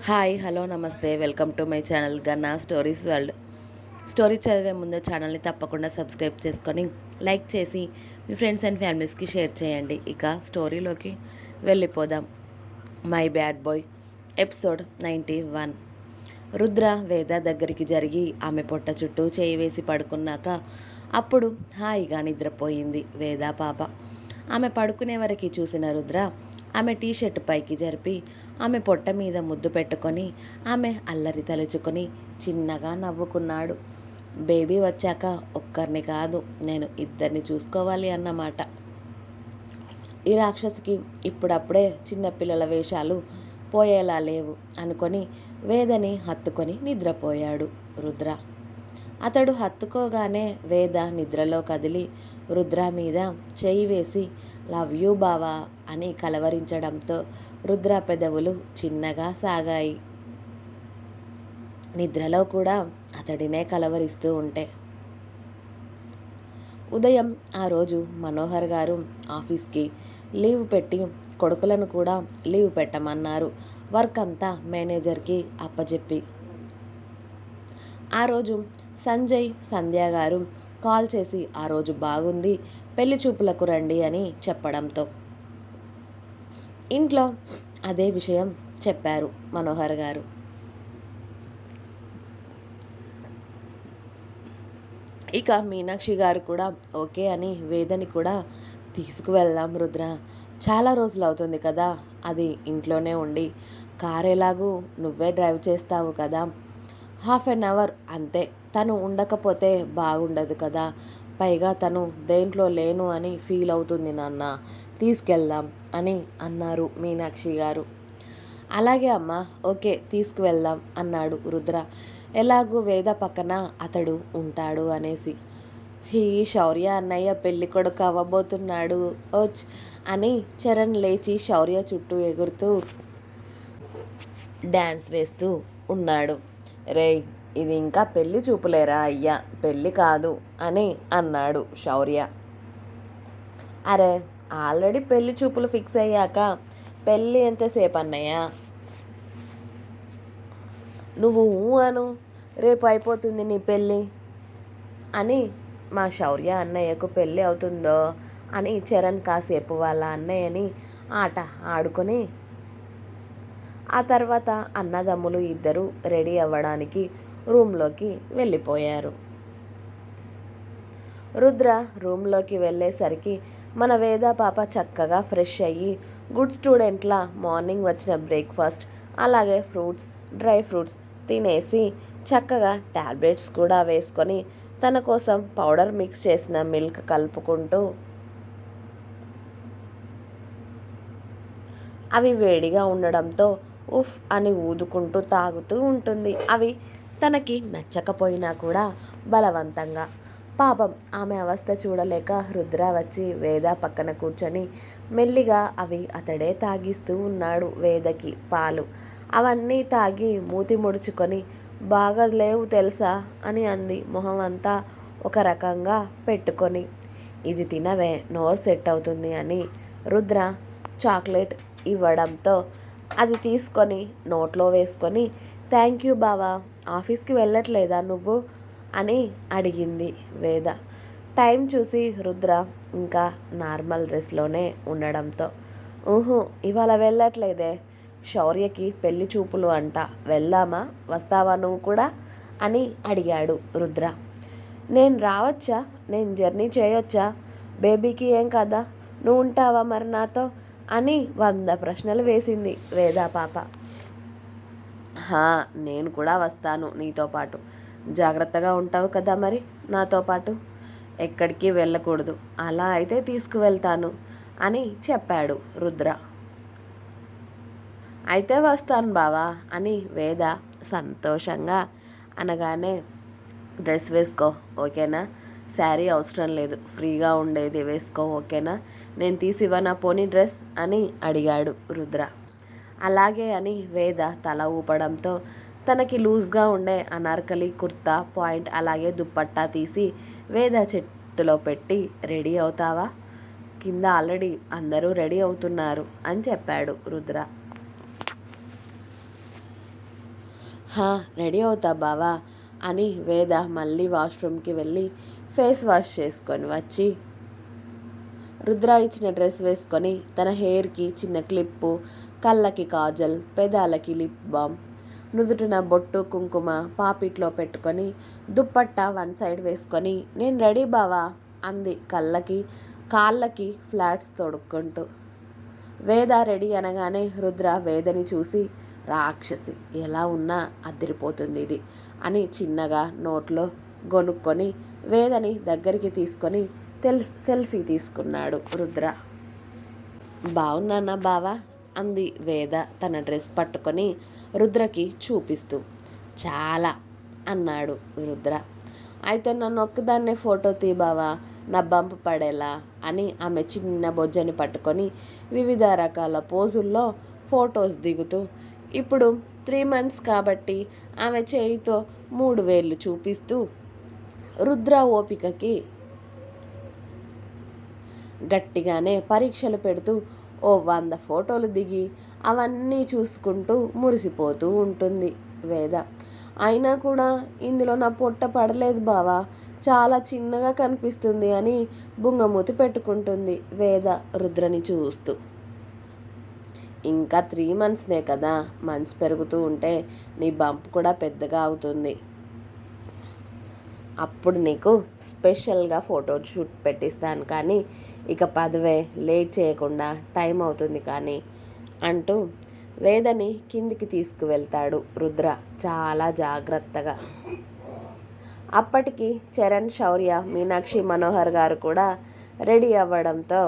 Hi hello నమస్తే welcome to my channel Ganna stories world. స్టోరీ చదివే ముందు ఛానల్ని తప్పకుండా సబ్స్క్రైబ్ చేసుకొని లైక్ చేసి మీ ఫ్రెండ్స్ అండ్ ఫ్యామిలీస్కి షేర్ చేయండి. ఇక స్టోరీలోకి వెళ్ళిపోదాం. My bad boy episode 91. Rudra Veda దగ్గరికి జరిగి ఆమె పొట్ట చుట్టూ చేయి వేసి పడుకున్నాక అప్పుడు హాయిగా నిద్రపోయింది వేద పాప. ఆమె పడుకునే వరకు చూసిన రుద్ర ఆమె టీషర్ట్ పైకి జరిపి ఆమె పొట్ట మీద ముద్దు పెట్టుకొని ఆమె అల్లరి తలుచుకొని చిన్నగా నవ్వుకున్నాడు. బేబీ వచ్చాక ఒక్కరిని కాదు నేను ఇద్దరిని చూసుకోవాలి అన్నమాట. ఈ రాక్షసికి ఇప్పుడప్పుడే చిన్నపిల్లల వేషాలు పోయేలా లేవు అనుకొని వేదని హత్తుకొని నిద్రపోయాడు రుద్ర. అతడు హత్తుకోగానే వేద నిద్రలో కదిలి రుద్ర మీద చేయి వేసి లవ్ యూ బావా అని కలవరించడంతో రుద్ర పెదవులు చిన్నగా సాగాయి. నిద్రలో కూడా అతడినే కలవరిస్తూ ఉంటే ఉదయం ఆ రోజు మనోహర్ గారు ఆఫీస్కి లీవ్ పెట్టి కొడుకులను కూడా లీవ్ పెట్టమన్నారు. వర్క్ అంతా మేనేజర్కి అప్పచెప్పి ఆ రోజు సంజయ్ సంధ్య గారు కాల్ చేసి ఆ రోజు బాగుంది పెళ్లి చూపులకు రండి అని చెప్పడంతో ఇంట్లో అదే విషయం చెప్పారు మనోహర్ గారు. ఇక మీనాక్షి గారు కూడా ఓకే అని వేదని కూడా తీసుకువెళ్దాం రుద్ర, చాలా రోజులు అవుతుంది కదా అది ఇంట్లోనే ఉండి, కార్ ఎలాగూ నువ్వే డ్రైవ్ చేస్తావు కదా, హాఫ్ అన్ అవర్ అంతే, తను ఉండకపోతే బాగుండదు కదా, పైగా తను దేంట్లో లేను అని ఫీల్ అవుతుంది నాన్న, తీసుకెళ్దాం అని అన్నారు మీనాక్షి గారు. అలాగే అమ్మా ఓకే తీసుకువెళ్దాం అన్నాడు రుద్ర, ఎలాగూ వేద పక్కన అతడు ఉంటాడు అనేసి. ఈ శౌర్య అన్నయ్య పెళ్లి కొడుకు అవ్వబోతున్నాడు ఓచ్ అని చరణ్ లేచి శౌర్య చుట్టూ ఎగురుతూ డ్యాన్స్ వేస్తూ ఉన్నాడు. రేయ్ ఇది ఇంకా పెళ్లి చూపులేరా అయ్యా, పెళ్ళి కాదు అని అన్నాడు శౌర్య. అరే ఆల్రెడీ పెళ్లి చూపులు ఫిక్స్ అయ్యాక పెళ్ళి ఎంతసేపు అన్నయ్య, నువ్వు అను, రేపు అయిపోతుంది నీ పెళ్ళి అని, మా శౌర్య అన్నయ్యకు పెళ్ళి అవుతుందో అని చరణ్ కాసేపు వాళ్ళ అన్నయ్యని ఆట ఆడుకొని ఆ తర్వాత అన్నదమ్ములు ఇద్దరు రెడీ అవ్వడానికి రూమ్లోకి వెళ్ళిపోయారు. రుద్ర రూమ్లోకి వెళ్ళేసరికి మన వేద పాప చక్కగా ఫ్రెష్ అయ్యి గుడ్ స్టూడెంట్లా మార్నింగ్ వచ్చిన బ్రేక్ఫాస్ట్ అలాగే ఫ్రూట్స్ డ్రై ఫ్రూట్స్ తినేసి చక్కగా టాబ్లెట్స్ కూడా వేసుకొని తన కోసం పౌడర్ మిక్స్ చేసిన మిల్క్ కలుపుకుంటూ అవి వేడిగా ఉండడంతో ఉఫ్ అని ఊదుకుంటూ తాగుతూ ఉంటుంది. అవి తనకి నచ్చకపోయినా కూడా బలవంతంగా. పాపం ఆమె అవస్థ చూడలేక రుద్ర వచ్చి వేద పక్కన కూర్చొని మెల్లిగా అవి అతడే తాగిస్తూ ఉన్నాడు వేదకి పాలు. అవన్నీ తాగి మూతి ముడుచుకొని బాగా లేవు తెలుసా అని అంది మొహం అంతా ఒక రకంగా పెట్టుకొని. ఇది తినవే నోరు సెట్ అవుతుంది అని రుద్ర చాక్లెట్ ఇవ్వడంతో అది తీసుకొని నోట్లో వేసుకొని థ్యాంక్ యూ బావా, ఆఫీస్కి వెళ్ళట్లేదా నువ్వు అని అడిగింది వేద. టైం చూసి రుద్ర ఇంకా నార్మల్ డ్రెస్లోనే ఉండడంతో ఊహు ఇవాళ వెళ్ళట్లేదే, శౌర్యకి పెళ్లి చూపులు అంట, వెళ్దామా, వస్తావా నువ్వు కూడా అని అడిగాడు రుద్ర. నేను రావచ్చా, నేను జర్నీ చేయొచ్చా, బేబీకి ఏం కదా, నువ్వు ఉంటావా మరి నాతో అని 100 ప్రశ్నలు వేసింది వేదా పాప. నేను కూడా వస్తాను నీతో పాటు, జాగ్రత్తగా ఉంటావు కదా మరి నాతో పాటు, ఎక్కడికి వెళ్ళకూడదు, అలా అయితే తీసుకువెళ్తాను అని చెప్పాడు రుద్ర. అయితే వస్తాను బావా అని వేద సంతోషంగా అనగానే డ్రెస్ వేసుకో ఓకేనా, శారీ అవసరం లేదు, ఫ్రీగా ఉండేది వేసుకో ఓకేనా, నేను తీసివ్వనా పోనీ డ్రెస్ అని అడిగాడు రుద్ర. అలాగే అని వేద తల ఊపడంతో తనకి లూజ్గా ఉండే అనార్కలి కుర్తా పాయింట్ అలాగే దుప్పట్టా తీసి వేద చేతిలో పెట్టి రెడీ అవుతావా, కింద ఆల్రెడీ అందరూ రెడీ అవుతున్నారు అని చెప్పాడు రుద్ర. హా, రెడీ అవుతా బావా అని వేద మళ్ళీ వాష్రూమ్కి వెళ్ళి ఫేస్ వాష్ చేసుకొని వచ్చి రుద్ర ఇచ్చిన డ్రెస్ వేసుకొని తన హెయిర్కి చిన్న క్లిప్పు, కళ్ళకి కాజల్, పెదాలకి లిప్ బామ్, నుదుటిన బొట్టు కుంకుమ పాపిట్లో పెట్టుకొని దుప్పట్టా వన్ సైడ్ వేసుకొని నేను రెడీ బావా అంది కాళ్ళకి ఫ్లాట్స్ తొడుక్కుంటూ. వేద రెడీ అనగానే రుద్ర వేదని చూసి రాక్షసి ఎలా ఉన్నా అదిరిపోతుంది ఇది అని చిన్నగా నోట్లో గొనుక్కొని వేదని దగ్గరికి తీసుకొని సెల్ఫీ తీసుకున్నాడు రుద్ర. బాగున్నానా బావా అంది వేద తన డ్రెస్ పట్టుకొని రుద్రకి చూపిస్తూ. చాలా అన్నాడు రుద్ర. అయితే నన్ను ఒక్కదాన్నే ఫోటో తీ బావా నా బంపు పడేలా అని ఆమె చిన్న బొజ్జని పట్టుకొని వివిధ రకాల పోజుల్లో ఫొటోస్ దిగుతూ ఇప్పుడు 3 months కాబట్టి ఆమె చేయితో 3 వేళ్ళు చూపిస్తూ రుద్ర ఓపికకి గట్టిగానే పరీక్షలు పెడుతూ ఓ 100 ఫోటోలు దిగి అవన్నీ చూసుకుంటూ మురిసిపోతూ ఉంటుంది వేద. అయినా కూడా ఇందులో నా పొట్ట పడలేదు బావా, చాలా చిన్నగా కనిపిస్తుంది అని బుంగమూతి పెట్టుకుంటుంది వేద రుద్రని చూస్తూ. ఇంకా 3 monthsనే కదా, మంత్స్ పెరుగుతూ ఉంటే నీ బంప్ కూడా పెద్దగా అవుతుంది, అప్పుడు నీకు స్పెషల్గా ఫోటో షూట్ పెట్టిస్తాను కానీ ఇక పదవే, లేట్ చేయకుండా టైం అవుతుంది కానీ అంటూ వేదని కిందికి తీసుకువెళ్తాడు రుద్ర చాలా జాగ్రత్తగా. అప్పటికి చరణ్, శౌర్య, మీనాక్షి, మనోహర్ గారు కూడా రెడీ అవ్వడంతో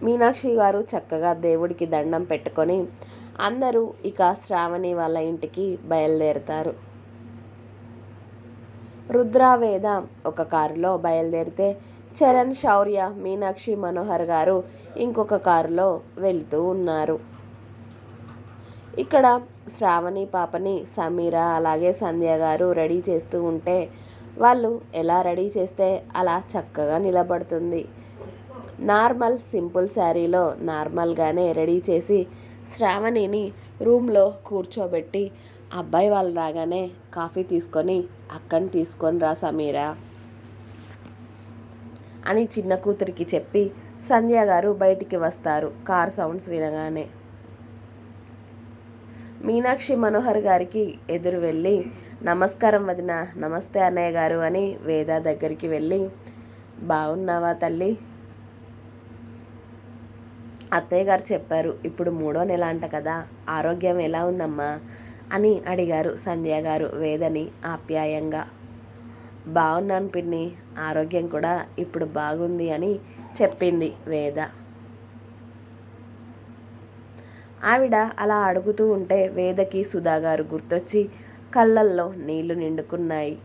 మీనాక్షి గారు చక్కగా దేవుడికి దండం పెట్టుకొని అందరూ ఇక శ్రావణి వాళ్ళ ఇంటికి బయలుదేరుతారు. రుద్ర, వేద ఒక కారులో బయలుదేరితే చరణ్, శౌర్య, మీనాక్షి, మనోహర్ గారు ఇంకొక కారులో వెళ్తూ ఉన్నారు. ఇక్కడ శ్రావణి పాపని సమీర అలాగే సంధ్య గారు రెడీ చేస్తూ ఉంటే వాళ్ళు ఎలా రెడీ చేస్తే అలా చక్కగా నిలబడుతుంది. నార్మల్ సింపుల్ శారీలో నార్మల్గానే రెడీ చేసి శ్రావణిని రూమ్లో కూర్చోబెట్టి అబ్బాయి వాళ్ళు రాగానే కాఫీ తీసుకొని అక్కని తీసుకొని రా సమీరా అని చిన్న కూతురికి చెప్పి సంధ్య గారు బయటికి వస్తారు కార్ సౌండ్స్ వినగానే. మీనాక్షి మనోహర్ గారికి ఎదురు వెళ్ళి నమస్కారం వదిన, నమస్తే అన్నయ్య గారు అని వేద దగ్గరికి వెళ్ళి బాగున్నావా తల్లి, అత్తయ్య గారు చెప్పారు ఇప్పుడు 3వ నెల అంట కదా, ఆరోగ్యం ఎలా ఉందమ్మా అని అడిగారు సంధ్య గారు వేదని ఆప్యాయంగా. బాగున్నాను పిన్ని, ఆరోగ్యం కూడా ఇప్పుడు బాగుంది అని చెప్పింది వేద. ఆవిడ అలా అడుగుతూ ఉంటే వేదకి సుధాగారు గుర్తొచ్చి కళ్ళల్లో నీళ్లు నిండుకున్నాయి.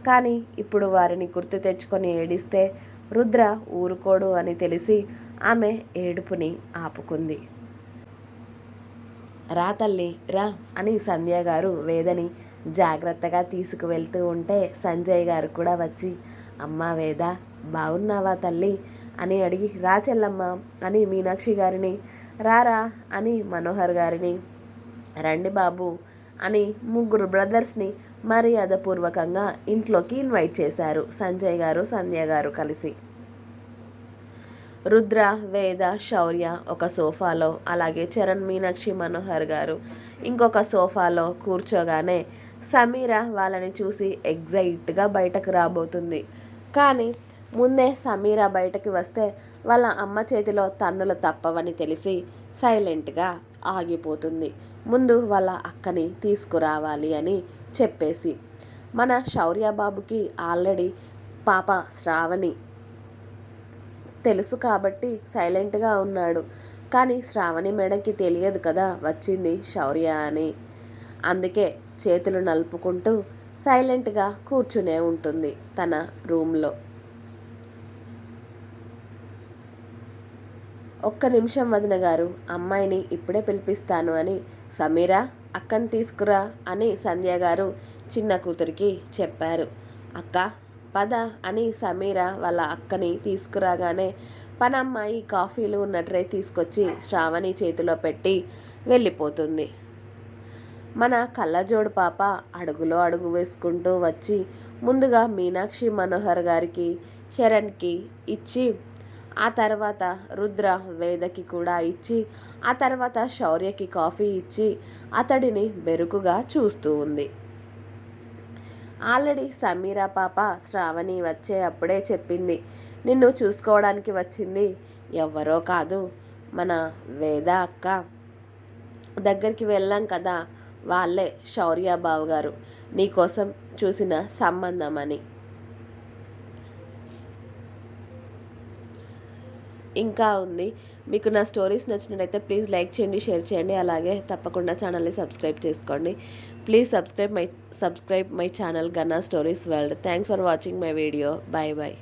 కానీ ఇప్పుడు వారిని గుర్తు తెచ్చుకొని ఏడిస్తే రుద్ర ఊరుకోడు అని తెలిసి ఆమె ఏడుపుని ఆపుకుంది. రా తల్లి రా అని సంధ్య గారు వేదని జాగ్రత్తగా తీసుకువెళ్తూ ఉంటే సంజయ్ గారు కూడా వచ్చి అమ్మా వేద బాగున్నావా తల్లి అని అడిగి రా చెల్లమ్మ అని మీనాక్షి గారిని, రారా అని మనోహర్ గారిని, రండి బాబు అని 3 బ్రదర్స్ని మర్యాదపూర్వకంగా ఇంట్లోకి ఇన్వైట్ చేశారు సంజయ్ గారు, సంధ్య గారు కలిసి. రుద్ర, వేద, శౌర్య ఒక సోఫాలో అలాగే చరణ్, మీనాక్షి, మనోహర్ గారు ఇంకొక సోఫాలో కూర్చోగానే సమీర వాళ్ళని చూసి ఎగ్జైట్గా బయటకు రాబోతుంది. కానీ ముందే సమీర బయటకు వస్తే వాళ్ళ అమ్మ చేతిలో తన్నులు తప్పవని తెలిసి సైలెంట్గా ఆగిపోతుంది. ముందు వాళ్ళ అక్కని తీసుకురావాలి అని చెప్పేసి. మన శౌర్య బాబుకి ఆల్రెడీ పాప శ్రావణి తెలుసు కాబట్టి సైలెంట్గా ఉన్నాడు. కానీ శ్రావణి మేడంకి తెలియదు కదా వచ్చింది శౌర్య అని. అందుకే చేతులు నలుపుకుంటూ సైలెంట్గా కూర్చునే ఉంటుంది తన రూమ్లో. ఒక్క నిమిషం వదిన గారు, అమ్మాయిని ఇప్పుడే పిలిపిస్తాను అని సమీరా అక్కని తీసుకురా అని సంధ్య గారు చిన్న కూతురికి చెప్పారు. అక్క పద అని సమీర వాళ్ళ అక్కని తీసుకురాగానే పనమ్మాయి కాఫీలు ఉన్న ట్రే తీసుకొచ్చి శ్రావణి చేతిలో పెట్టి వెళ్ళిపోతుంది. మన కళ్ళజోడు పాప అడుగులో అడుగు వేసుకుంటూ వచ్చి ముందుగా మీనాక్షి మనోహర్ గారికి, చరణ్కి ఇచ్చి, ఆ తర్వాత రుద్ర వేదకి కూడా ఇచ్చి, ఆ తర్వాత శౌర్యకి కాఫీ ఇచ్చి అతడిని బెరుకుగా చూస్తూ ఉంది. ఆల్రెడీ సమీరా పాప శ్రావణి వచ్చే అప్పుడే చెప్పింది, నిన్ను చూసుకోవడానికి వచ్చింది ఎవ్వరో కాదు, మన వేద అక్క దగ్గరికి వెళ్ళాం కదా, వాళ్ళే శౌర్య బావ గారు నీకోసం చూసిన సంబంధం అని. ఇంకా ఉంది. మీకు నా స్టోరీస్ నచ్చినట్టయితే ప్లీజ్ లైక్ చేయండి, షేర్ చేయండి, అలాగే తప్పకుండా ఛానల్ని సబ్స్క్రైబ్ చేసుకోండి. Please subscribe my channel Ganna stories world. Thanks for watching my video. Bye bye.